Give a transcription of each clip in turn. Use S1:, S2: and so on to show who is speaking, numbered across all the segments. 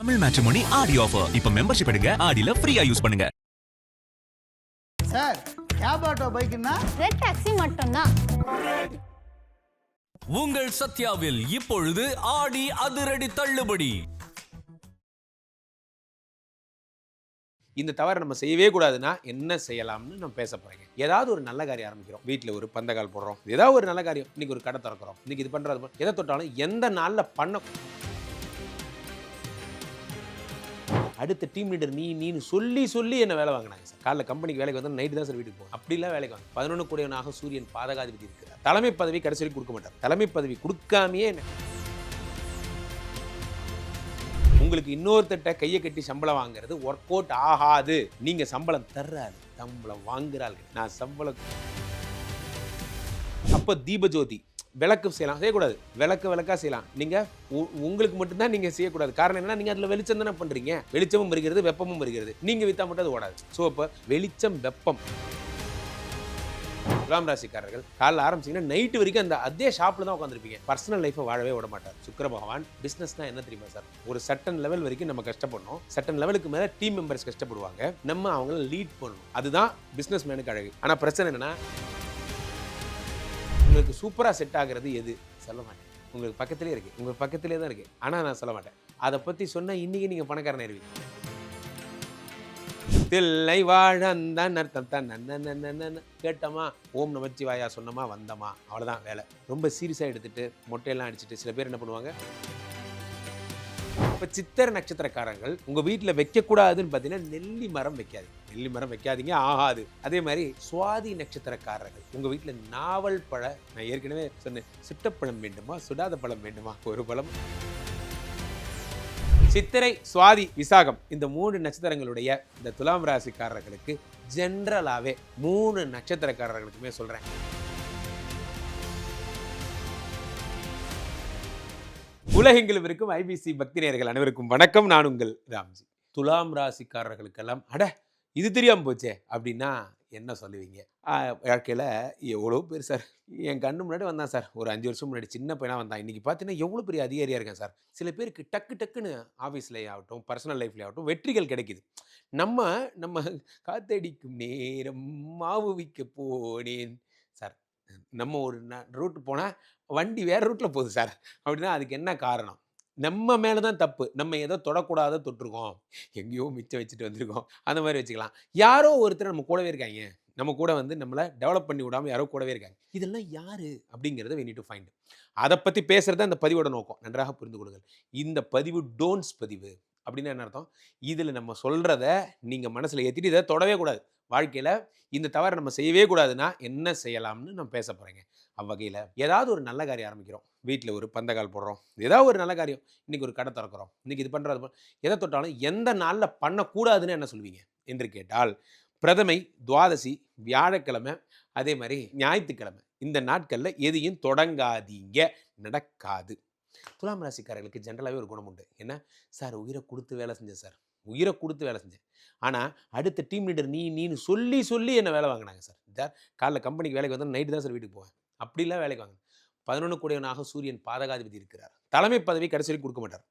S1: Tamil matrimony Aadi offer இப்ப membership எடுங்க ஆடில ஃப்ரீயா யூஸ் பண்ணுங்க.
S2: சார் கேப் ஆட்டோ பைக்குன்னா
S3: ரெட் டாக்ஸி மட்டும்தான்.
S4: உங்கள் சத்யாவில் இப்பொழுது ஆடி அதிரடி தள்ளுபடி.
S5: இந்த தவறை நம்ம செய்யவே கூடாதுன்னா என்ன செய்யலாம்னு நம்ம பேச போறீங்க. ஏதாவது ஒரு நல்ல காரியம் ஆரம்பிக்கிறோம், வீட்டில் ஒரு பந்தக்கால் போடுறோம், ஏதாவது ஒரு நல்ல காரியம், இன்னைக்கு ஒரு கடை திறக்கிறோம், இன்னைக்கு இது பண்றது, எதை தொட்டாலும் எந்த நாளில் பண்ண அடுத்த டீம் லீடர் நீன்னு சொல்லி என்ன வேலை வாங்கினாங்க சார். காலைல கம்பெனிக்கு வேலைக்கு வந்தால் நைட்டு தான் சார் வீட்டுக்கு போகும். அப்படிலாம் வேலைக்கு வாங்க 11 கோடியவனாக சூரியன் பாதகாதிபதி இருக்கிறார். தலைமை பதவி கடைசி கொடுக்க மாட்டார். தலைமை பதவி கொடுக்காமையே உங்களுக்கு இன்னொருத்தட்ட கையை கட்டி சம்பளம் வாங்குறது ஒர்க் அவுட் ஆகாது. நீங்க சம்பளம் தர்றாரு, சம்பளம் வாங்குறாள். நான் சம்பளம் அப்போ தீபஜோதி விளக்கு செய்யலாம், செய்யக்கூடாது. விளக்கா செய்யலாம். நீங்கள் உங்களுக்கு மட்டும்தான் நீங்கள் செய்யக்கூடாது. காரணம் என்னன்னா, நீங்கள் அதில் வெளிச்சம் தானே பண்ணுறீங்க. வெளிச்சமும் வருகிறது, வெப்பமும் வருகிறது. நீங்கள் விற்றா மட்டும் அது ஓடாது. ஸோ இப்போ வெளிச்சம் வெப்பம். துலாம் ராசிக்காரர்கள் காலைல ஆரம்பிச்சிங்கன்னா நைட்டு வரைக்கும் அதே ஷாப்பில் தான் உட்காந்துருப்பீங்க. பர்சனல் லைஃப்பை வாழவே விட மாட்டார் சுக்கிர பகவான். பிஸ்னஸ்னால் என்ன தெரியுமா சார்? ஒரு சர்டன் லெவல் வரைக்கும் நம்ம கஷ்டப்படணும். சர்டன் லெவலுக்கு மேலே டீம் மெம்பர்ஸ் கஷ்டப்படுவாங்க. நம்ம அவங்கள லீட் பண்ணணும். அதுதான் பிஸ்னஸ் மேனுக்கு அழகு. ஆனால் பிரச்சனை என்னன்னா, உங்களுக்கு சூப்பராக செட் ஆகிறது எது சொல்ல மாட்டேன். உங்களுக்கு பக்கத்திலே இருக்குது, உங்களுக்கு பக்கத்திலே தான் இருக்குது. ஆனால் நான் சொல்ல மாட்டேன். அதை பற்றி சொன்னால் இன்றைக்கி நீங்கள் பணக்காரன் ஆயிருவீங்க. தில்லை வாழந்தான் அர்த்தம் தான் நன்ன கேட்டோமா, ஓம் நமச்சிவாயா சொன்னோமா, வந்தோமா, அவ்வளோதான் வேலை. ரொம்ப சீரியஸாக எடுத்துகிட்டு மொட்டையெல்லாம் அடிச்சுட்டு சில பேர் என்ன பண்ணுவாங்க, இப்போ சித்திரை நட்சத்திரக்காரங்கள் உங்கள் வீட்டில் வைக்கக்கூடாதுன்னு பார்த்தீங்கன்னா நெல்லி மரம் வைக்காது. நெல்லி மரம் வைக்காதீங்க, ஆகாது. அதே மாதிரி சுவாதி நட்சத்திரக்காரர்கள் உங்கள் வீட்டில் நாவல் பழ, நான் ஏற்கனவே சொன்னேன், சுட்டப்பழம் வேண்டுமா சுடாத பழம் வேண்டுமா, ஒரு பழம். சித்திரை சுவாதி விசாகம் இந்த 3 நட்சத்திரங்களுடைய இந்த துலாம் ராசிக்காரர்களுக்கு ஜென்ரலாகவே 3 நட்சத்திரக்காரர்களுக்குமே சொல்கிறேன், உலகெங்கிலும் இருக்கும் ஐபிசி பக்தி நேயர்கள் அனைவருக்கும் வணக்கம். நான் உங்கள் ராம்ஜி. துலாம் ராசிக்காரர்களுக்கெல்லாம் அட இது தெரியாமல் போச்சே அப்படின்னா என்ன சொல்லுவீங்க? வாழ்க்கையில் எவ்வளோ பேர் சார் என் கண்ணு முன்னாடி வந்தான் சார். ஒரு 5 வருஷம் முன்னாடி சின்ன பையனாக வந்தான். இன்றைக்கி பார்த்தீங்கன்னா எவ்வளோ பெரிய அதிகாரியாக இருக்கேன் சார். சில பேருக்கு டக்குன்னு ஆஃபீஸ்லேயே ஆகட்டும், பர்சனல் லைஃப்லேயே ஆகட்டும் வெற்றிகள் கிடைக்குது. நம்ம காத்தடிக்கும் நேரம் மாவு விற்க போனேன் சார். நம்ம ஒரு ரூட்டு போனால் வண்டி வேறு ரூட்டில் போகுது சார் அப்படின்னா அதுக்கு என்ன காரணம்? நம்ம மேலே தான் தப்பு. நம்ம ஏதோ தொடக்கூடாத தொட்டிருக்கோம், எங்கேயோ மிச்சம் வச்சுட்டு வந்திருக்கோம், அந்த மாதிரி வச்சுக்கலாம். யாரோ ஒருத்தர் நம்ம கூடவே இருக்காங்க, நம்ம கூட வந்து நம்மளை டெவலப் பண்ணி விடாமல் யாரோ கூடவே இருக்காங்க. இதெல்லாம் யார் அப்படிங்கிறத we need to find. அதை பற்றி பேசுகிறது அந்த பதிவோட நோக்கம். நன்றாக புரிந்து கொள்ளுங்கள். இந்த பதிவு டோன்ட்ஸ் பதிவு அப்படின்னா என்ன அர்த்தம்? இதில் நம்ம சொல்கிறத நீங்கள் மனசில் ஏற்றிட்டு இதை தொடவே கூடாது. வாழ்க்கையில் இந்த தவறை நம்ம செய்யவே கூடாதுன்னா என்ன செய்யலாம்னு நம்ம பேச போகிறேங்க. அவ்வகையில் ஏதாவது ஒரு நல்ல காரியம் ஆரம்பிக்கிறோம், வீட்டில் ஒரு பந்தக்கால் போடுறோம், ஏதாவது ஒரு நல்ல காரியம், இன்றைக்கி ஒரு கடை திறக்கிறோம், இன்றைக்கி இது பண்ணுறது, எதை தொட்டாலும் எந்த நாளில் பண்ணக்கூடாதுன்னு என்ன சொல்வீங்க என்று கேட்டால், பிரதமை, துவாதசி, வியாழக்கிழமை, அதே மாதிரி ஞாயிற்றுக்கிழமை, இந்த நாட்களில் எதையும் தொடங்காதீங்க, நடக்காது. துலாம் ராசிக்காரர்களுக்கு ஜென்ரலாகவே ஒரு குணம் உண்டு. என்ன சார், உயிரை கொடுத்து வேலை செஞ்சேன் சார், உயிரை கொடுத்து வேலை செஞ்சேன். ஆனால் அடுத்த டீம் லீடர் நீன்னு சொல்லி என்ன வேலை வாங்கினாங்க சார். சார் காலைல கம்பெனிக்கு வேலைக்கு வந்தால் நைட்டு தான் சார் வீட்டுக்கு போவேன். அப்படிலாம் வேலைக்கு வாங்க. 11 கோடியவனாக சூரியன் பாதகாதிபதி இருக்கிறார். தலைமை பதவி கடைசி வரைக்கும் கொடுக்க மாட்டார்.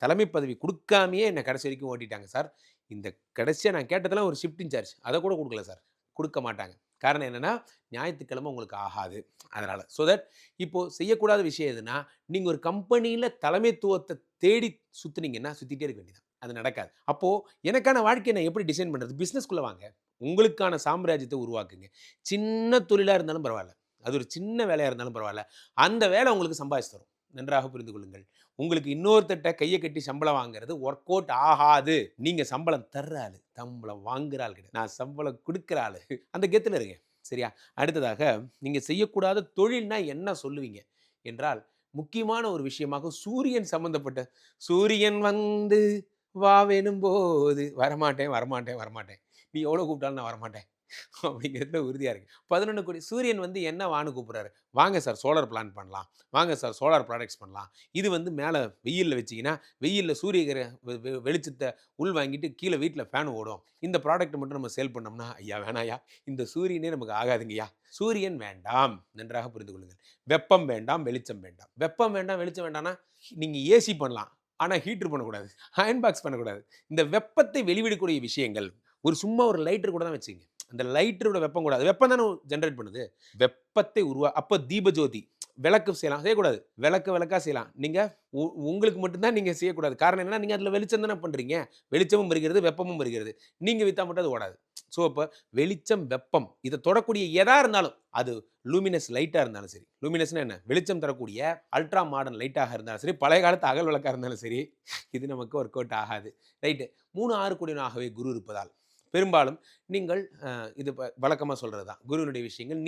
S5: தலைமை பதவி கொடுக்காமையே என்னை கடைசி வரைக்கும் ஓட்டிட்டாங்க சார். இந்த கடைசியாக நான் கேட்டதெல்லாம் ஒரு ஷிஃப்ட் இன்சார்ஜ், அதை கூட கொடுக்கல சார், கொடுக்க மாட்டாங்க. காரணம் என்னென்னா, ஞாயிற்றுக்கிழமை உங்களுக்கு ஆகாது. அதனால் ஸோ தட் இப்போது செய்யக்கூடாத விஷயம் எதுனா, நீங்கள் ஒரு கம்பெனியில் தலைமைத்துவத்தை தேடி சுற்றுனீங்கன்னா சுற்றிட்டே இருக்க வேண்டியதான். அது நடக்காது. அப்போது எனக்கான வாழ்க்கையை நான் எப்படி டிசைன் பண்ணுறது? பிஸ்னஸ்குள்ளே வாங்க, உங்களுக்கான சாம்ராஜ்யத்தை உருவாக்குங்க. சின்ன தொழிலாக இருந்தாலும் பரவாயில்ல, அது ஒரு சின்ன வேலையாக இருந்தாலும் பரவாயில்ல, அந்த வேலை உங்களுக்கு சம்பாதிச்சு தரும். நன்றாக புரிந்து கொள்ளுங்கள். உங்களுக்கு இன்னொருத்தட்ட கையை கட்டி சம்பளம் வாங்குறது ஒர்க் அவுட் ஆகாது. நீங்கள் சம்பளம் தர்றாள், சம்பளம் வாங்குறாள் கிடையாது, நான் சம்பளம் கொடுக்குறாள். அந்த கெத்தில் இருங்க, சரியா? அடுத்ததாக நீங்கள் செய்யக்கூடாத தொழில்னா என்ன சொல்லுவீங்க என்றால், முக்கியமான ஒரு விஷயமாக சூரியன் சம்பந்தப்பட்ட, சூரியன் வந்து வா வேணும் போது வரமாட்டேன், நீ எவ்வளோ கூப்பிட்டாலும் நான் வரமாட்டேன் அப்படிங்கிறதுல உறுதியாக இருக்குது. 11 கோடி சூரியன் வந்து என்ன வான்னு கூப்பிட்றாரு? வாங்க சார் சோலார் பிளான் பண்ணலாம், வாங்க சார் சோலார் ப்ராடக்ட்ஸ் பண்ணலாம். இது வந்து மேலே வெயிலில் வச்சிங்கன்னா வெயிலில் சூரிய வெளிச்சத்தை உள் வாங்கிட்டு கீழே வீட்டில் ஃபேன் ஓடும். இந்த ப்ராடக்ட்டை மட்டும் நம்ம சேல் பண்ணோம்னா, ஐயா வேணாயா, இந்த சூரியனே நமக்கு ஆகாதுங்கய்யா. சூரியன் வேண்டாம், நன்றாக புரிந்து கொள்ளுங்கள். வெப்பம் வேண்டாம், வெளிச்சம் வேண்டாம். வெப்பம் வேண்டாம், வெளிச்சம் வேண்டாம்னா நீங்கள் ஏசி பண்ணலாம், ஆனால் ஹீட்டர் பண்ணக்கூடாது, அயன் பாக்ஸ் பண்ணக்கூடாது. இந்த வெப்பத்தை வெளிவிடக்கூடிய விஷயங்கள் சும்மா ஒரு லைட்டர் கூட தான் வச்சுங்க. அந்த லைட்டரோட வெப்பம் கூடாது. வெப்பம் தானே ஜென்ரேட் பண்ணுது. வெப்பத்தை அப்போ தீபஜோதி விளக்கு செய்யலாம், செய்யக்கூடாது. விளக்கா செய்யலாம். நீங்கள் உங்களுக்கு மட்டும்தான் நீங்கள் செய்யக்கூடாது. காரணம் என்னன்னா, நீங்கள் அதில் வெளிச்சம் தானே பண்ணுறீங்க. வெளிச்சமும் வருகிறது, வெப்பமும் வருகிறது. நீங்கள் விற்றா மட்டும் அது ஓடாது. ஸோ அப்போ வெளிச்சம், வெப்பம் இதை தொடக்கூடிய எதாக இருந்தாலும், அது லூமினஸ் லைட்டாக இருந்தாலும் சரி, லூமினஸ்னா என்ன, வெளிச்சம் தரக்கூடிய அல்ட்ரா மாடர்ன் லைட்டாக இருந்தாலும் சரி, பழைய காலத்து அகல் விளக்காக இருந்தாலும் சரி, இது நமக்கு ஒர்க் அவுட் ஆகாது. ரைட்டு. 3 6 கூடியவனாகவே குரு இருப்பதால் பெரும்பாலும் நீங்கள் இது வழக்கமாக சொல்கிறது தான், குருவினுடைய விஷயங்கள்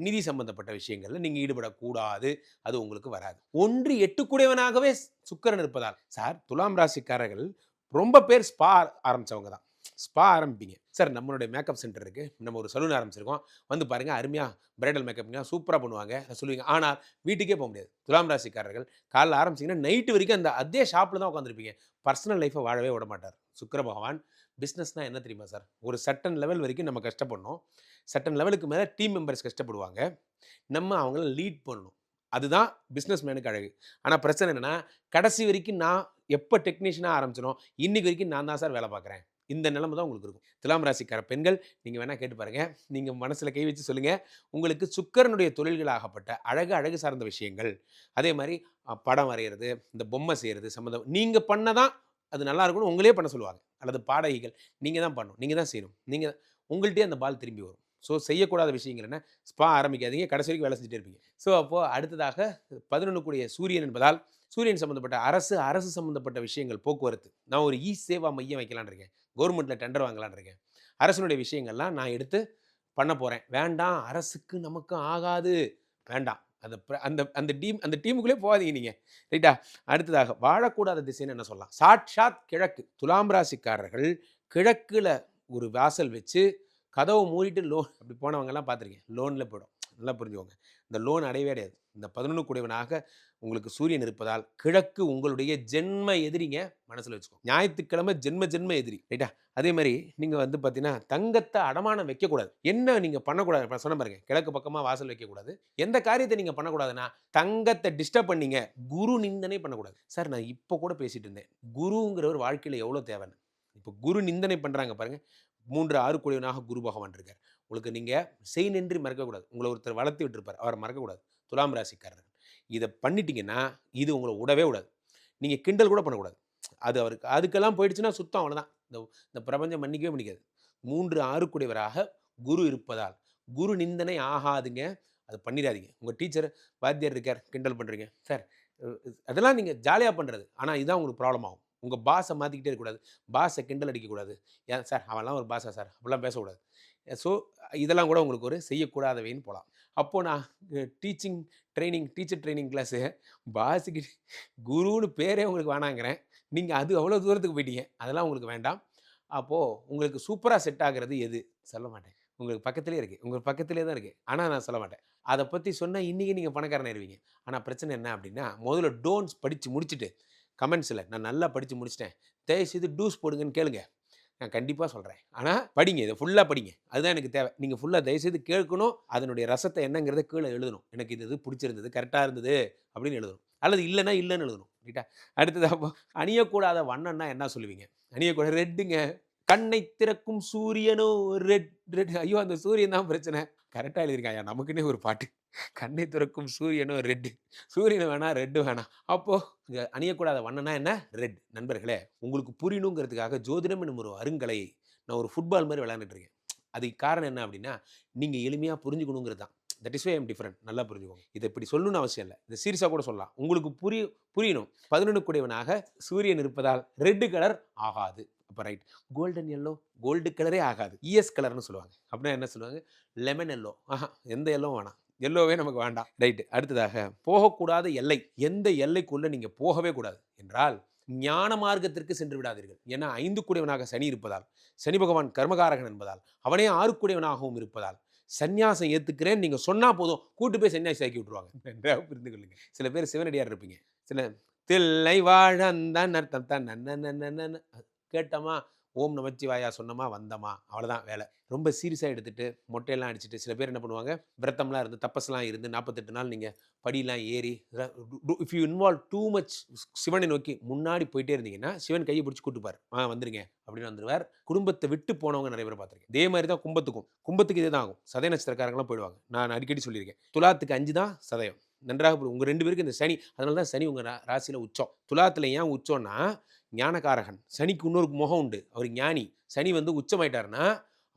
S5: நிதி சம்பந்தப்பட்ட விஷயங்களில் நீங்கள் ஈடுபடக்கூடாது. அது உங்களுக்கு வராது. 1 8 கூடியவனாகவே சுக்கிரன் இருப்பதால், சார் துலாம் ராசிக்காரர்கள் ரொம்ப பேர் ஸ்பா ஆரம்பித்தவங்க தான். ஸ்பா ஆரம்பிப்பீங்க சார், நம்மளுடைய மேக்கப் சென்டர் இருக்குது, நம்ம ஒரு சலூன் ஆரம்பிச்சிருக்கோம், வந்து பாருங்கள் அருமையாக பிரைடல் மேக்கப்ங்க சூப்பராக பண்ணுவாங்க சொல்லுவீங்க. ஆனால் வீட்டுக்கே போக முடியாது. துலாம் ராசிக்காரர்கள் காலைல ஆரம்பிச்சிங்கன்னா நைட்டு வரைக்கும் அதே ஷாப்பில் தான் உட்காந்துருப்பீங்க. பர்சனல் லைஃப்பை வாழவே விட மாட்டார் சுக்கிர பகவான். பிஸ்னஸ்னால் என்ன தெரியுமா சார், ஒரு சர்டன் லெவல் வரைக்கும் நம்ம கஷ்டப்படணும். சர்டன் லெவலுக்கு மேலே டீம் மெம்பர்ஸ் கஷ்டப்படுவாங்க, நம்ம அவங்கள லீட் பண்ணணும். அதுதான் பிஸ்னஸ் மேனுக்கு அழகு. ஆனால் பிரச்சனை என்னென்னா, கடைசி வரைக்கும் நான் எப்போ டெக்னீஷியனாக ஆரம்பிச்சனோ இன்றைக்கி வரைக்கும் நான் தான் சார் வேலை பார்க்குறேன். இந்த நிலைமை தான் உங்களுக்கு இருக்கும். துலாம் ராசிக்கார பெண்கள் நீங்கள் வேணால் கேட்டு பாருங்கள், நீங்கள் மனசில் கை வச்சு சொல்லுங்கள். உங்களுக்கு சுக்கிரனுடைய தொழில்களாகப்பட்ட அழகு சார்ந்த விஷயங்கள், அதே மாதிரி படம் வரைகிறது, இந்த பொம்மை செய்கிறது சம்மந்தம் நீங்கள் பண்ண தான் அது நல்லா இருக்கும்னு உங்களே பண்ண சொல்லுவாங்க. அல்லது பாடகிகள் நீங்கள் தான் பண்ணணும், நீங்கள் தான் செய்யணும், நீங்கள் உங்கள்கிட்டயே அந்த பால் திரும்பி வரும். ஸோ செய்யக்கூடாத விஷயங்கள் என்ன, ஸ்பா ஆரம்பிக்காதீங்க, கடைசி வரைக்கும் வேலை செஞ்சுட்டே இருப்பீங்க. ஸோ அப்போது அடுத்ததாக 11 கூடிய சூரியன் என்பதால், சூரியன் சம்மந்தப்பட்ட அரசு சம்மந்தப்பட்ட விஷயங்கள், போக்குவரத்து, நான் ஒரு சேவா மையம் வைக்கலான்னு இருக்கேன், கவர்மெண்ட்டில் டெண்டர் வாங்கலான்னு இருக்கேன், அரசனுடைய விஷயங்கள்லாம் நான் எடுத்து பண்ண போகிறேன். வேண்டாம், அரசுக்கு நமக்கு ஆகாது, வேண்டாம். அந்த டீமுக்குள்ளே போகாதீங்க நீங்கள். ரைட்டா. அடுத்ததாக வாழக்கூடாத திசைன்னு என்ன சொல்லலாம், சாட்சாத் கிழக்கு. துலாம் ராசிக்காரர்கள் கிழக்கில் ஒரு வாசல் வச்சு கதவை மூடிட்டு லோன் அப்படி போனவங்கெல்லாம் பார்த்துருக்கேன். லோனில் போய்டும். நல்லா புரிஞ்சுக்கோங்க, இந்த லோன் அடையவே அடையாது. இந்த 11 கூடியவனாக உங்களுக்கு சூரியன் இருப்பதால் கிழக்கு உங்களுடைய ஜென்ம எதிரிங்க, மனசில் வச்சுக்கோங்க. ஞாயிற்றுக்கிழமை ஜென்ம எதிரி. ரைட்டா. அதே மாதிரி நீங்கள் பார்த்தீங்கன்னா தங்கத்தை அடமானம் வைக்கக்கூடாது. என்ன நீங்கள் பண்ணக்கூடாது, இப்போ சொன்ன பாருங்க, கிழக்கு பக்கமாக வாசல் வைக்கக்கூடாது. எந்த காரியத்தை நீங்கள் பண்ணக்கூடாதுன்னா, தங்கத்தை டிஸ்டர்ப் பண்ணீங்க, குரு நிந்தனை பண்ணக்கூடாது. சார் நான் இப்போ கூட பேசிகிட்டு இருந்தேன், குருங்கிற ஒரு வாழ்க்கையில் எவ்வளோ தேவைன்னு. இப்போ குரு நிந்தனை பண்ணுறாங்க பாருங்கள். 3 6 கூடியவனாக குரு பகவான் இருக்கார். உங்களுக்கு நீங்கள் செய் நின்றி மறக்கக்கூடாது. உங்களை ஒருத்தர் வளர்த்து விட்டுருப்பார், அவரை மறக்கக்கூடாது. துலாம் ராசிக்காரர்கள் இதை பண்ணிட்டீங்கன்னா இது உங்களை விடவே விடாது. நீங்கள் கிண்டல் கூட பண்ணக்கூடாது. அது அவருக்கு அதுக்கெல்லாம் போயிடுச்சுன்னா சுத்தம், அவ்வளோதான். இந்த பிரபஞ்சம் மன்னிக்கவே மன்னிக்காது. 3 6 கூடியவராக குரு இருப்பதால் குரு நிந்தனை ஆகாதுங்க. அது பண்ணிடாதீங்க. உங்கள் டீச்சர் வாத்தியார் இருக்கார், கிண்டல் பண்ணுறீங்க சார், அதெல்லாம் நீங்கள் ஜாலியாக பண்ணுறது. ஆனால் இதுதான் உங்களுக்கு ப்ராப்ளம் ஆகும். உங்கள் பாஸை மாற்றிக்கிட்டே இருக்கக்கூடாது, பாஸை கிண்டல் அடிக்கக்கூடாது. ஏன் சார் அவன்லாம் ஒரு பாஸா சார், அப்படிலாம் பேசக்கூடாது. ஸோ இதெல்லாம் கூட உங்களுக்கு ஒரு செய்யக்கூடாதவைன்னு போகலாம். அப்போது நான் டீச்சர் ட்ரைனிங் கிளாஸு பாஸுக்கு குருன்னு பேரே உங்களுக்கு வேணாங்கிறேன். நீங்கள் அது அவ்வளோ தூரத்துக்கு போயிட்டீங்க, அதெல்லாம் உங்களுக்கு வேண்டாம். அப்போது உங்களுக்கு சூப்பராக செட் ஆகிறது எது சொல்ல மாட்டேன். உங்களுக்கு பக்கத்துலேயே இருக்குது, உங்களுக்கு பக்கத்துலேயே தான் இருக்குது, ஆனால் நான் சொல்ல மாட்டேன். அதை பற்றி சொன்னால் இன்றைக்கி நீங்கள் பணக்காரன் ஆயிருவீங்க. ஆனால் பிரச்சனை என்ன அப்படின்னா, முதல்ல டோன்ட்ஸ் படித்து முடிச்சுட்டு கமெண்ட்ஸில் நான் நல்லா படித்து முடிச்சிட்டேன், தயவுசெய்து டூஸ் போடுங்கன்னு கேளுங்க. நான் கண்டிப்பாக சொல்கிறேன். ஆனால் படிங்க, இதை ஃபுல்லாக படிங்க, அதுதான் எனக்கு தேவை. நீங்கள் ஃபுல்லாக தயவுசெய்து கேட்கணும், அதனுடைய ரசத்தை என்னங்கிறத கீழே எழுதணும். எனக்கு இது பிடிச்சிருந்தது, கரெக்டாக இருந்தது அப்படின்னு எழுதணும், அல்லது இல்லைன்னா இல்லைன்னு எழுதணும். ரைட்டா. அடுத்ததாக அணியக்கூடாத வண்ணம்னா என்ன சொல்லுவீங்க? அணியக்கூடாது ரெட்டுங்க. கண்ணை திறக்கும் சூரியனோ ரெட். ஐயோ அந்த சூரியன் தான் பிரச்சனை. கரெக்டாக எழுதியிருக்காயா, நமக்குன்னே ஒரு பாட்டு, கண்ணை திறக்கும் சூரியனோ ரெட்டு. சூரியன் வேணாம், ரெட்டு வேணாம். அப்போது அணியக்கூடாத வண்ணனா என்ன, ரெட். நண்பர்களே, உங்களுக்கு புரியணுங்கிறதுக்காக ஜோதிடம் என்னும் ஒரு அருங்கலையை நான் ஒரு ஃபுட்பால் மாதிரி விளையாண்டுட்டு இருக்கேன். அதுக்கு காரணம் என்ன அப்படின்னா, நீங்கள் எளிமையாக புரிஞ்சுக்கணுங்கிறது தான். That is why I'm different. நல்லா புரிஞ்சுக்கோங்க. இதை இப்படி சொல்லணும்னு அவசியம் இல்லை, இதை சீரியஸாக கூட சொல்லலாம். உங்களுக்கு புரியணும். 11 கூடியவனாக சூரியன் இருப்பதால் ரெட்டு கலர் ஆகாது. அப்போ ரைட். கோல்டன் எல்லோ, கோல்டு கலரே ஆகாது, இஎஸ் கலர்னு சொல்லுவாங்க. அப்படின்னா என்ன சொல்லுவாங்க, லெமன் எல்லோ. எந்த எல்லோ வேணாம், எல்லோவே நமக்கு வேண்டாம். ரைட்டு. அடுத்ததாக போகக்கூடாத எல்லை, எந்த எல்லைக்குள்ளே நீங்கள் போகவே கூடாது என்றால் ஞான மார்க்கத்திற்கு சென்று விடாதீர்கள். ஏன்னா 5 கூடியவனாக சனி இருப்பதால், சனி பகவான் கர்மகாரகன் என்பதால், அவனே 6 கூடியவனாகவும் இருப்பதால், சன்னியாசம் ஏற்றுக்கிறேன்னு நீங்கள் சொன்னால் போதும், கூட்டு போய் சன்னியாசி ஆக்கி விட்ருவாங்க. நன்றாக புரிந்து கொள்ளுங்க. சில பேர் சிவனடியார் இருப்பீங்க, சில தில்லை வாழந்தான் அர்த்தம் தான் கேட்டோமா ஓம் நமச்சிவாயா சொன்னோமா வந்தோமா அவ்வளோதான் வேலை. ரொம்ப சீரியஸாக எடுத்துகிட்டு மொட்டையெல்லாம் அடிச்சுட்டு சில பேர் என்ன பண்ணுவாங்க, விரதம்லாம் இருந்து தப்பஸ்லாம் இருந்து 48 நாள் நீங்கள் படியெலாம் ஏறி if you involve too much சிவனை நோக்கி முன்னாடி போயிட்டே இருந்தீங்கன்னா சிவன் கையை பிடிச்சி கூட்டுப்பார், வந்துருங்க அப்படின்னு வந்துடுவார். குடும்பத்தை விட்டு போனவங்க நிறைய பேர் பார்த்துருக்கேன். இதே மாதிரி தான் கும்பத்துக்கு இதே தான் ஆகும். சதய நட்சத்திரக்காரங்களாம் போயிடுவாங்க. நான் அடிக்கடி சொல்லியிருக்கேன், துலாத்துக்கு 5 தான் சதயம். நன்றாக உங்கள் 2 பேருக்கு இந்த சனி, அதனால தான் சனி உங்கள் ராசியில் உச்சம். துலாத்தில் ஏன் உச்சம்னா ஞானகாரகன். சனிக்கு இன்னொரு முகம் உண்டு, அவர் ஞானி. சனி வந்து உச்சமாயிட்டாருன்னா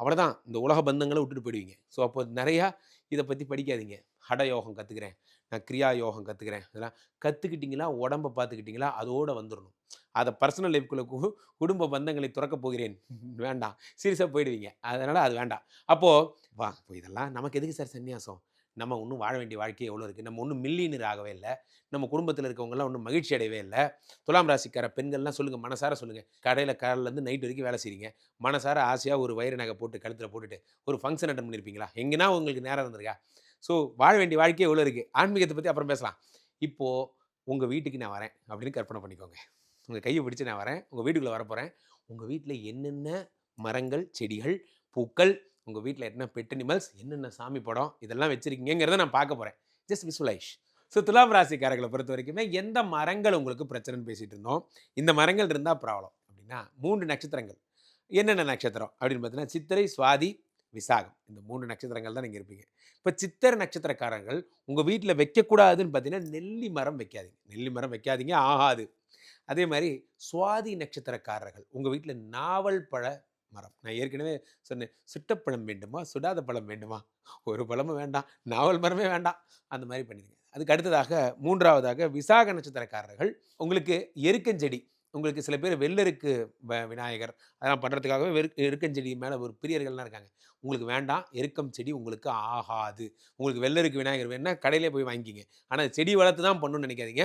S5: அவ்வளோதான், இந்த உலக பந்தங்களை விட்டுட்டு போயிடுவீங்க. ஸோ அப்போ நிறையா இதை பற்றி படிக்காதீங்க. ஹட யோகம் கற்றுக்கிறேன், நான் கிரியா யோகம் கற்றுக்கிறேன், இதெல்லாம் கற்றுக்கிட்டிங்களா, உடம்பை பார்த்துக்கிட்டிங்களா, அதோடு வந்துடணும். அதை பர்சனல் லைஃப்குள்ளே குடும்ப பந்தங்களை துறக்க போகிறேன் வேண்டாம், சீரியஸாக போயிடுவீங்க. அதனால் அது வேண்டாம். அப்போது இதெல்லாம் நமக்கு எதுக்கு சார் சன்னியாசம்? நம்ம இன்னும் வாழ வேண்டிய வாழ்க்கை எவ்வளோ இருக்குது. நம்ம ஒன்றும் மில்லியனர் ஆகவே இல்லை. நம்ம குடும்பத்தில் இருக்கவங்கலாம் ஒன்றும் மகிழ்ச்சி அடையவே இல்லை. துலாம் ராசிக்கார பெண்கள்லாம் சொல்லுங்கள், மனசார சொல்லுங்கள். கடையில் காலையிலேருந்து நைட் வரைக்கும் வேலை செய்கிறீங்க, மனசார ஆசையாக ஒரு வைர நகை போட்டு கழுத்தில் போட்டுட்டு ஒரு ஃபங்க்ஷன் அட்டன் பண்ணியிருப்பீங்களா? எங்கன்னா உங்களுக்கு நேரம் இருந்திருக்கா? ஸோ வாழ வேண்டிய வாழ்க்கையே எவ்வளோ இருக்குது. ஆன்மீகத்தை பற்றி அப்புறம் பேசலாம். இப்போது உங்கள் வீட்டுக்கு நான் வரேன் அப்படின்னு கற்பனை பண்ணிக்கோங்க. உங்கள் கையை பிடிச்சி நான் வரேன், உங்கள் வீட்டுக்குள்ளே வரப்போகிறேன். உங்கள் வீட்டில் என்னென்ன மரங்கள், செடிகள், பூக்கள், உங்கள் வீட்டில் என்ன பெட் அனிமல்ஸ், என்னென்ன சாமி படம் இதெல்லாம் வச்சுருக்கீங்கிறத நான் பார்க்க போகிறேன். Just visualise. ஸோ துலாம் ராசிக்காரர்களை பொறுத்த வரைக்குமே எந்த மரங்கள் உங்களுக்கு பிரச்சனைன்னு பேசிகிட்டு இருந்தோம். இந்த மரங்கள் இருந்தால் ப்ராப்ளம் அப்படின்னா 3 நட்சத்திரங்கள். என்னென்ன நட்சத்திரம் அப்படின்னு பார்த்தீங்கன்னா சித்திரை, சுவாதி, விசாகம். இந்த 3 நட்சத்திரங்கள் தான் நீங்கள் இருப்பீங்க. இப்போ சித்திரை நட்சத்திரக்காரர்கள் உங்கள் வீட்டில் வைக்கக்கூடாதுன்னு பார்த்தீங்கன்னா நெல்லி மரம் வைக்காதீங்க. நெல்லி மரம் வைக்காதீங்க, ஆகாது. அதே மாதிரி சுவாதி நட்சத்திரக்காரர்கள் உங்கள் வீட்டில் நாவல் பழ மரம், நான் ஏற்கனவே சொன்னேன், சுட்டப்பழம் வேண்டுமா, சுடாத பழம் வேண்டுமா, ஒரு பழமும் வேண்டாம், நாவல் மரமே வேண்டாம், அந்த மாதிரி பண்ணிடுங்க. அதுக்கு அடுத்ததாக 3ஆவதாக விசாக நட்சத்திரக்காரர்கள் உங்களுக்கு எருக்கஞ்செடி. உங்களுக்கு சில பேர் வெள்ளருக்கு விநாயகர் அதெல்லாம் பண்ணுறதுக்காகவே எருக்கஞ்செடி மேலே ஒரு பிரியர்கள்லாம் இருக்காங்க. உங்களுக்கு வேண்டாம், எருக்கம் செடி உங்களுக்கு ஆகாது. உங்களுக்கு வெள்ளருக்கு விநாயகர் வேணுன்னா கடையிலே போய் வாங்கிக்கிங்க. ஆனால் செடி வளர்த்து தான் பண்ணணும்னு நினைக்காதீங்க.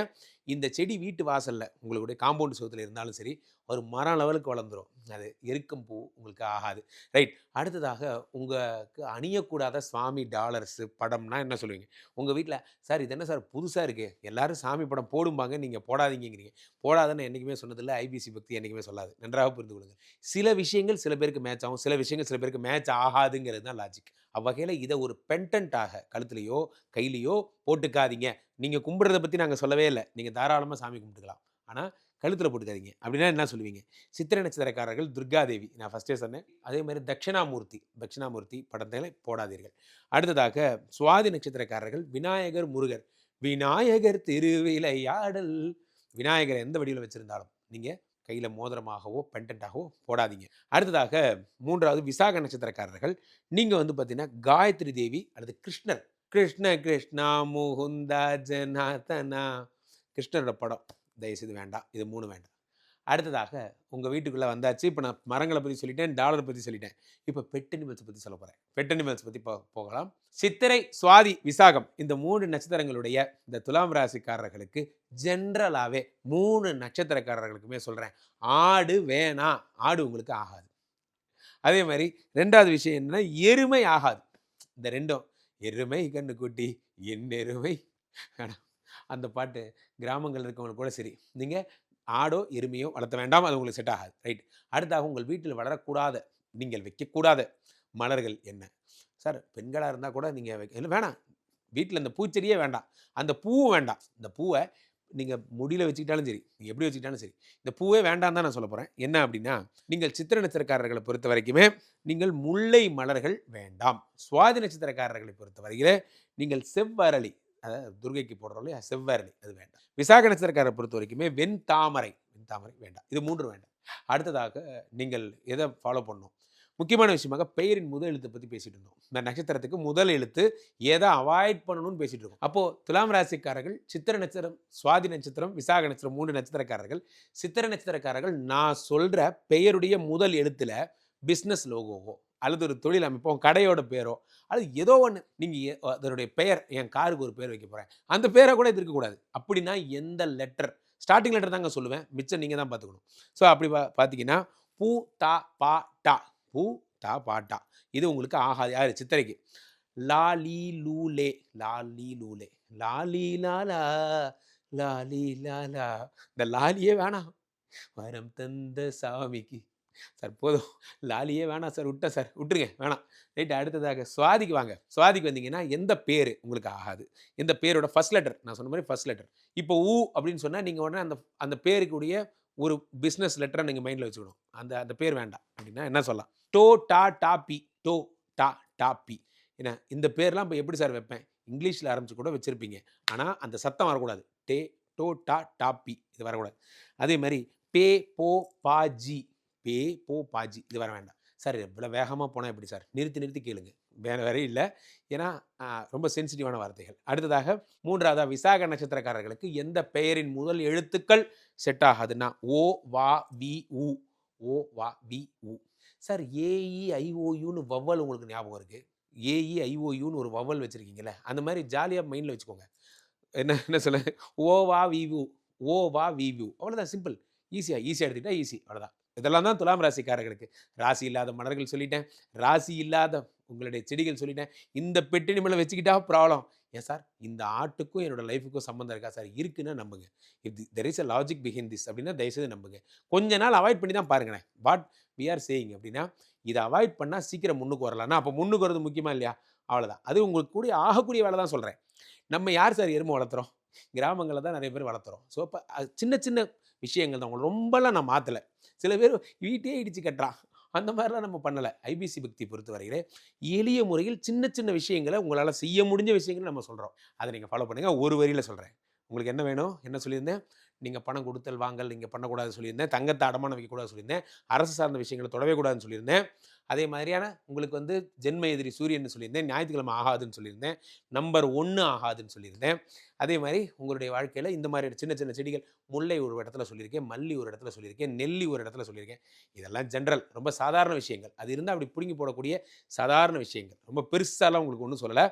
S5: இந்த செடி வீட்டு வாசலில் உங்களுடைய காம்பவுண்ட் சுவத்தில் இருந்தாலும் சரி, ஒரு மரம் லெவலுக்கு வளர்ந்துடும். அது எருக்கம் பூ உங்களுக்கு ஆகாது. ரைட். அடுத்ததாக உங்களுக்கு அணியக்கூடாத சுவாமி டாலர்ஸு படம்னா என்ன சொல்லுவீங்க? உங்கள் வீட்டில் சார் இது என்ன சார் புதுசாக இருக்குது, எல்லோரும் சாமி படம் போடும்பாங்க, நீங்கள் போடாதீங்கிறீங்க. போடாதுன்னு என்றைக்குமே சொன்னதில்லை, ஐபிசி பக்தி என்றைக்குமே சொல்லாது. நன்றாக புரிந்து கொள்ளுங்கள். சில விஷயங்கள் சில பேருக்கு மேட்ச் ஆகும், சில விஷயங்கள் சில பேருக்கு மேட்ச் ஆகாதுங்கிறது தான் லாஜிக். அவ்வகையில் இதை ஒரு பென்டென்ட்டாக கழுத்துலையோ கையிலையோ போட்டுக்காதீங்க. நீங்கள் கும்பிட்றத பற்றி நாங்கள் சொல்லவே இல்லை, நீங்கள் தாராளமாக சாமி கும்பிட்டுக்கலாம், ஆனால் கழுத்தில் போட்டுக்காதீங்க. அப்படின்னா என்ன சொல்லுவீங்க? சித்திரை நட்சத்திரக்காரர்கள் துர்காதேவி, நான் ஃபஸ்ட்டே சொன்னேன். அதே மாதிரி தட்சிணாமூர்த்தி படத்தில் போடாதீர்கள். அடுத்ததாக சுவாதி நட்சத்திரக்காரர்கள் விநாயகர், முருகர். விநாயகர் திருவிளையாடல், விநாயகரை எந்த வடிவில் வச்சுருந்தாலும் நீங்கள் கையில் மோதிரமாகவோ பெண்டன்ட்டாகவோ போடாதீங்க. அடுத்ததாக 3வது விசாக நட்சத்திரக்காரர்கள் நீங்கள் வந்து பார்த்தீங்கன்னா காயத்ரி தேவி அல்லது கிருஷ்ணர், கிருஷ்ண கிருஷ்ணா முகுந்தா ஜனார்தனா, கிருஷ்ணரோட படம் தயவுசெய்து வேண்டாம். இது 3 வேண்டாம். அடுத்ததாக உங்கள் வீட்டுக்குள்ளே வந்தாச்சு. இப்போ நான் மரங்களை பற்றி சொல்லிட்டேன், டாலரை பற்றி சொல்லிட்டேன். இப்போ பெட் அனிமல்ஸை பற்றி சொல்ல போகிறேன். பெட் அனிமல்ஸ் பற்றி போகலாம். சித்திரை, சுவாதி, விசாகம் இந்த 3 நட்சத்திரங்களுடைய இந்த துலாம் ராசிக்காரர்களுக்கு ஜென்ரலாகவே 3 நட்சத்திரக்காரர்களுக்குமே சொல்கிறேன், ஆடு வேணாம். ஆடு உங்களுக்கு ஆகாது. அதே மாதிரி 2வது விஷயம் என்னன்னா எருமை ஆகாது. இந்த 2ம் எருமை கண்ணு குட்டி என் எருமை வேணாம். அந்த பாட்டு கிராமங்கள் இருக்கவங்களுக்கு கூட சரி, நீங்கள் ஆடோ எருமையோ வளர்த்த வேண்டாம், அது உங்களுக்கு செட் ஆகாது. ரைட். அடுத்தாக உங்கள் வீட்டில் வளரக்கூடாத, நீங்கள் வைக்கக்கூடாத மலர்கள் என்ன? சார் பெண்களாக இருந்தால் கூட நீங்கள் இல்லை வேணாம், வீட்டில் இந்த பூச்செடியே வேண்டாம், அந்த பூவும் வேண்டாம். இந்த பூவை நீங்கள் முடியில் வச்சுக்கிட்டாலும் சரி, நீங்கள் எப்படி வச்சுக்கிட்டாலும் சரி, இந்த பூவே வேண்டாம் தான் நான் சொல்ல போகிறேன். என்ன அப்படின்னா, நீங்கள் சித்திரை நட்சத்திரக்காரர்களை பொறுத்த வரைக்குமே நீங்கள் முல்லை மலர்கள் வேண்டாம். சுவாதி நட்சத்திரக்காரர்களை பொறுத்த வரையில் நீங்கள் செவ்வரளி, அதாவது துர்கைக்கு போடுறோம் இல்லையா, செவ்வரளி, அது வேண்டாம். விசாக நட்சத்திரக்காரரை பொறுத்த வரைக்குமே வெண்தாமரை வேண்டாம். இது 3 வேண்டாம். அடுத்ததாக நீங்கள் எதை ஃபாலோ பண்ணணும்? முக்கியமான விஷயமாக பெயரின் முதல் எழுத்தை பற்றி பேசிகிட்டு இருந்தோம். இந்த நட்சத்திரத்துக்கு முதல் எழுத்து எதை அவாய்ட் பண்ணணும்னு பேசிகிட்டு இருக்கோம். அப்போது துலாம் ராசிக்காரர்கள் சித்திரை நட்சத்திரம், சுவாதி நட்சத்திரம், விசாக நட்சத்திரம் 3 நட்சத்திரக்காரர்கள். சித்திரை நட்சத்திரக்காரர்கள் நான் சொல்கிற பெயருடைய முதல் எழுத்தில் பிஸ்னஸ் லோகோவோ அல்லது ஒரு தொழில் அமைப்போ, கடையோட பேரோ அல்லது ஏதோ ஒன்று, நீங்கள் அதனுடைய பெயர், என் காருக்கு ஒரு பேர் வைக்க போகிறேன், அந்த பேரை கூட இது இருக்கக்கூடாது. அப்படின்னா எந்த லெட்டர், ஸ்டார்டிங் லெட்டர் தாங்க சொல்லுவேன், மிச்சம் நீங்கள் தான் பார்த்துக்கணும். ஸோ அப்படி பார்த்தீங்கன்னா பூ தா பா டா, பூ தா பாட்டா, இது உங்களுக்கு ஆகாது. யார்? சித்திரைக்கு. லாலி லூலே, லாலி லூலே, லாலி லாலா, லாலி லாலா, இந்த லாலியே வேணாம். வரம் தந்த சாமிக்கு சார் போதும், லாலியே வேணாம் சார், விட்டேன் சார், விட்டுருங்க, வேணாம். ரைட், அடுத்ததாக சுவாதிக்கு வாங்க. சுவாதிக்கு வந்தீங்கன்னா எந்த பேர் உங்களுக்கு ஆகாது, எந்த பேரோட ஃபர்ஸ்ட் லெட்டர், நான் சொன்ன மாதிரி ஃபர்ஸ்ட் லெட்டர். இப்போ ஊ அப்படின்னு சொன்னால் நீங்கள் உடனே அந்த பேருக்குடைய ஒரு பிஸ்னஸ் லெட்டரை நீங்கள் மைண்டில் வச்சுக்கணும். அந்த பேர் வேண்டாம் அப்படின்னா என்ன சொல்லலாம்? டோ டா டாப்பி, டோ டா டாப்பி. ஏன்னா இந்த பேர்லாம் இப்போ எப்படி சார் வைப்பேன்? இங்கிலீஷில் ஆரம்பிச்சு கூட வச்சுருப்பீங்க, ஆனால் அந்த சத்தம் வரக்கூடாது. டே டோ டா டாப்பி இது வரக்கூடாது. அதே மாதிரி பே போ பாஜி, பே போ பாஜி இது வர வேண்டாம் சார். இவ்வளோ வேகமாக போனால் எப்படி சார்? நிறுத்தி கேளுங்க, வேற இல்லை. ஏன்னா ரொம்ப சென்சிட்டிவான வார்த்தைகள். அடுத்ததாக மூன்றாவதாக விசாக நட்சத்திரக்காரர்களுக்கு எந்த பெயரின் முதல் எழுத்துக்கள் செட் ஆகாதுன்னா ஓ வா வி ஊ, ஓ வா வி ஊ. சார் ஏஇஐஓயூன்னு வவ்வல் உங்களுக்கு ஞாபகம் இருக்குது? ஏஇஐஓயூன்னு ஒரு வவ்வல் வச்சுருக்கீங்களே, அந்த மாதிரி ஜாலியாக மைண்டில் வச்சுக்கோங்க. என்ன சொல்ல, ஓ வா வி ஊ, ஓ வா வி ஊ, அவ்வளோதான், சிம்பிள். ஈஸியாக எடுத்துக்கிட்டா ஈஸி, அவ்வளோதான். இதெல்லாம் தான் துலாம் ராசிக்காரர்களுக்கு. ராசி இல்லாத மலர்கள் சொல்லிட்டேன், ராசி இல்லாத உங்களுடைய செடிகள் சொல்லிட்டேன். இந்த பெட்டி நிமிடம் வச்சுக்கிட்டா ப்ராப்ளம். ஏன் சார் இந்த ஆட்டுக்கும் என்னோட லைஃபுக்கும் சம்மந்தம் இருக்கா சார்? இருக்குன்னா நம்புங்க. If there is a logic behind this அப்படின்னா தயவுசெய்து நம்புங்க. கொஞ்ச நாள் அவாய்ட் பண்ணி தான் பாருங்களேன். வாட் வி ஆர் சேயிங் அப்படின்னா, இதை அவாய்ட் பண்ணால் சீக்கிரம் முன்னுக்கு வரலாம்னா அப்போ முன்னுக்கு வரது முக்கியமா இல்லையா? அவ்வளோதான். அது உங்களுக்கு கூட ஆகக்கூடிய வேலை தான் சொல்கிறேன். நம்ம யார் சார் எருமை வளர்த்துறோம்? கிராமங்களில் தான் நிறைய பேர் வளர்த்துறோம். ஸோ அப்போ சின்ன விஷயங்கள் தான். உங்களை ரொம்பலாம் நான் மாற்றலை. சில பேர் வீட்டையே இடித்து கட்டுறான், அந்த மாதிரிலாம் நம்ம பண்ணலை. ஐபிசி பக்தி பொறுத்த வரையிலே எளிய முறையில் சின்ன விஷயங்களை உங்களால் செய்ய முடிஞ்ச விஷயங்களை நம்ம சொல்கிறோம். அதை நீங்கள் ஃபாலோ பண்ணுங்கள். ஒரு வரியில் சொல்கிறேன். உங்களுக்கு என்ன வேணும்? என்ன சொல்லியிருந்தேன்? நீங்கள் பணம் கொடுத்தல் வாங்கல் நீங்கள் பண்ணக்கூடாதுன்னு சொல்லியிருந்தேன். தங்கத்தை அடமானம் வைக்கக்கூடாதுன்னு சொல்லியிருந்தேன். அரசு சார்ந்த விஷயங்களை தொடவே கூடாதுன்னு சொல்லியிருந்தேன். அதே மாதிரியான உங்களுக்கு ஜென்ம எதிரி சூரியன் சொல்லியிருந்தேன். ஞாயிற்றுக்கிழமை ஆகாதுன்னு சொல்லியிருந்தேன். நம்பர் 1 ஆகாதுன்னு சொல்லியிருந்தேன். அதே மாதிரி உங்களுடைய வாழ்க்கையில் இந்த மாதிரி சின்ன செடிகள், முல்லை ஒரு இடத்துல சொல்லியிருக்கேன், மல்லி ஒரு இடத்துல சொல்லியிருக்கேன், நெல்லி ஒரு இடத்துல சொல்லியிருக்கேன். இதெல்லாம் ஜென்ரல், ரொம்ப சாதாரண விஷயங்கள். அது இருந்தால் அப்படி பிடுங்கி போடக்கூடிய சாதாரண விஷயங்கள். ரொம்ப பெருசாலாம் உங்களுக்கு ஒன்றும் சொல்லலை.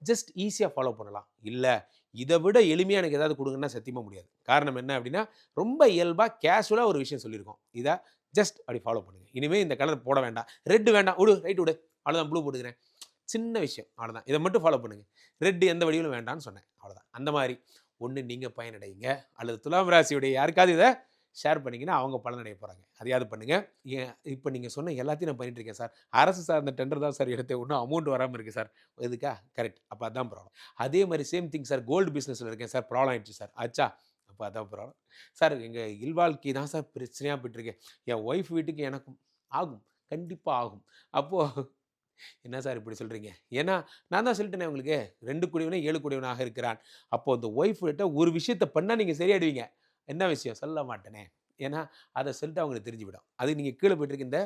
S5: ஜஸ்ட் ஈஸியாக ஃபாலோ பண்ணலாம். இல்லை இதை விட எளிமையாக எனக்கு ஏதாவது கொடுங்கன்னா சத்தியமாக முடியாது. காரணம் என்ன அப்படின்னா, ரொம்ப இயல்பாக கேஷுவலாக ஒரு விஷயம் சொல்லியிருக்கோம். இதை ஜஸ்ட் அப்படி ஃபாலோ பண்ணுங்கள். இனிமேல் இந்த கலர் போட வேண்டாம், ரெட்டு வேண்டாம், விடு, ரைட் விடு, அவ்வளோதான், ப்ளூ போட்டுக்கிறேன். சின்ன விஷயம், அவ்வளோதான். இதை மட்டும் ஃபாலோ பண்ணுங்கள். ரெட்டு எந்த வடிவிலும் வேண்டாம்னு சொன்னேன், அவ்வளோதான். அந்த மாதிரி ஒன்று நீங்கள் பயனடைங்க, அல்லது துலாம் ராசியுடைய யாருக்காவது இதை ஷேர் பண்ணிங்கன்னா அவங்க பலனடைய போகிறாங்க. அதையாவது பண்ணுங்கள். இப்போ நீங்கள் சொன்ன எல்லாத்தையும் நான் பண்ணிட்டு இருக்கேன் சார். அரசு சார்ந்த டெண்டர் தான் சார் எடுத்தேன், ஒன்றும் அமௌண்ட் வராமல் இருக்குது சார். எதுக்கா? கரெக்ட், அப்போ அதுதான் ப்ராப்ளம். அதே மாதிரி சேம் திங் சார், கோல்டு பிஸ்னஸில் இருக்கேன் சார், ப்ராப்ளம் ஆகிடுச்சு சார். ஆச்சா, அப்போ அதான் ப்ராப்ளம் சார். எங்கள் இல்வாழ்க்கை தான் சார் பிரச்சனையாக போய்ட்டுருக்கேன். என் ஒய்ஃப் வீட்டுக்கு எனக்கும் ஆகும், கண்டிப்பாக ஆகும். அப்போது என்ன சார் இப்படி சொல்கிறீங்க? ஏன்னா நான் தான் சொல்லிட்டேனே உங்களுக்கு, 2 கூடியவனே 7 கூடியவனாக இருக்கிறான். அப்போது அந்த ஒய்ஃப் கிட்ட ஒரு விஷயத்தை பண்ணால் நீங்கள் சரியாயிடுவீங்க. என்ன விஷயம்? சொல்ல மாட்டேனே, ஏன்னா அதை சொல்லிட்டு அவங்களுக்கு தெரிஞ்சுவிடும். அது நீங்கள் கீழே போய்ட்டுருக்கு இந்த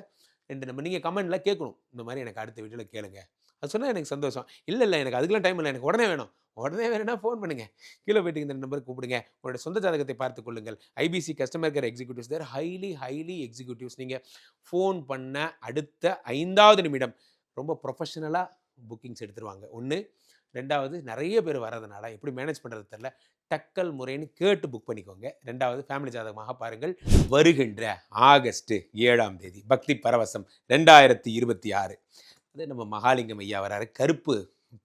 S5: 2 நம்பர் நீங்கள் கமெண்டில் கேட்கணும், இந்த மாதிரி எனக்கு அடுத்த வீட்டில் கேளுங்க. அது சொன்னால் எனக்கு சந்தோஷம். இல்லை எனக்கு அதுக்கெலாம் டைம் இல்லை, எனக்கு உடனே வேணும். உடனே வேணும்னா ஃபோன் பண்ணுங்கள். கீழே போய்ட்டு இந்த நம்பருக்கு கூப்பிடுங்க. உங்களோட சொந்த ஜாதகத்தை பார்த்து கொள்ளுங்கள். ஐபிசி கஸ்டமர் கேர் எக்ஸிக்யூட்டிவ்ஸ் தேர், ஹைலி எக்ஸிக்யூட்டிவ்ஸ். நீங்கள் ஃபோன் பண்ண அடுத்த 5வது நிமிடம் ரொம்ப ப்ரொஃபஷனலாக புக்கிங்ஸ் எடுத்துருவாங்க. 1. 2வது நிறைய பேர் வர்றதுனால எப்படி மேனேஜ் பண்ணுறது தெரியல, டக்கல் முறைன்னு கேட்டு புக் பண்ணிக்கோங்க. 2வது ஃபேமிலி ஜாதகமாக பாருங்கள். வருகின்ற ஆகஸ்ட் 7ஆம் தேதி பக்தி பரவசம் 2026. அது நம்ம மகாலிங்கம் ஐயா வராரு, கருப்பு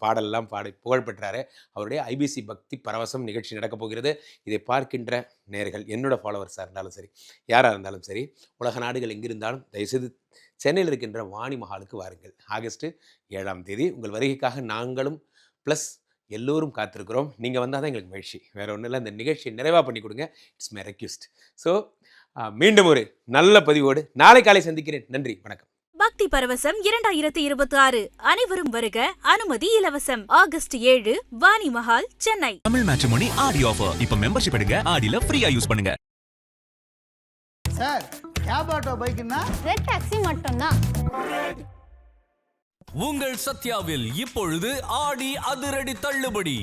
S5: பாடலாம் பாடி புகழ் பெற்றாரு. அவருடைய ஐபிசி பக்தி பரவசம் நிகழ்ச்சி நடக்கப் போகிறது. இதை பார்க்கின்ற நேர்கள், என்னோட ஃபாலோவர்ஸாக இருந்தாலும் சரி, யாராக இருந்தாலும் சரி, உலக நாடுகள் எங்கிருந்தாலும் தயவுசெய்து சென்னையில் இருக்கின்ற வாணி மஹாலுக்கு வாருங்கள். ஆகஸ்ட் 7ஆம் தேதி உங்கள் வருகைக்காக நாங்களும் ப்ளஸ் எல்லோரும் காத்திருக்கிறோம். நீங்கள் வந்தால் தான் எங்களுக்கு மகிழ்ச்சி, வேறு ஒன்றும் இல்லை. இந்த நிகழ்ச்சியை நிறைவாக பண்ணி கொடுங்க, இட்ஸ் மை ரெக்வெஸ்ட். ஸோ மீண்டும் ஒரு நல்ல பதிவோடு நாளை காலை சந்திக்கிறேன். நன்றி, வணக்கம்.
S3: பக்தி பரவசம் 2026 அனைவரும் வருக, அனுமதி இலவசம். August 7, Vani Mahal, Chennai.
S1: Tamil matrimony Aadi offer. இப்போ மெம்பர்ஷிப் எடுங்க, ஆடியில் ஃப்ரீயா யூஸ் பண்ணுங்க.
S2: சார் கேப் ஆட்டோ பைக்குன்னா
S6: ரெட் டாக்ஸி மட்டும்தான்.
S4: உங்கள் சத்யாவில் இப்பொழுது ஆடி அதிரடி தள்ளுபடி.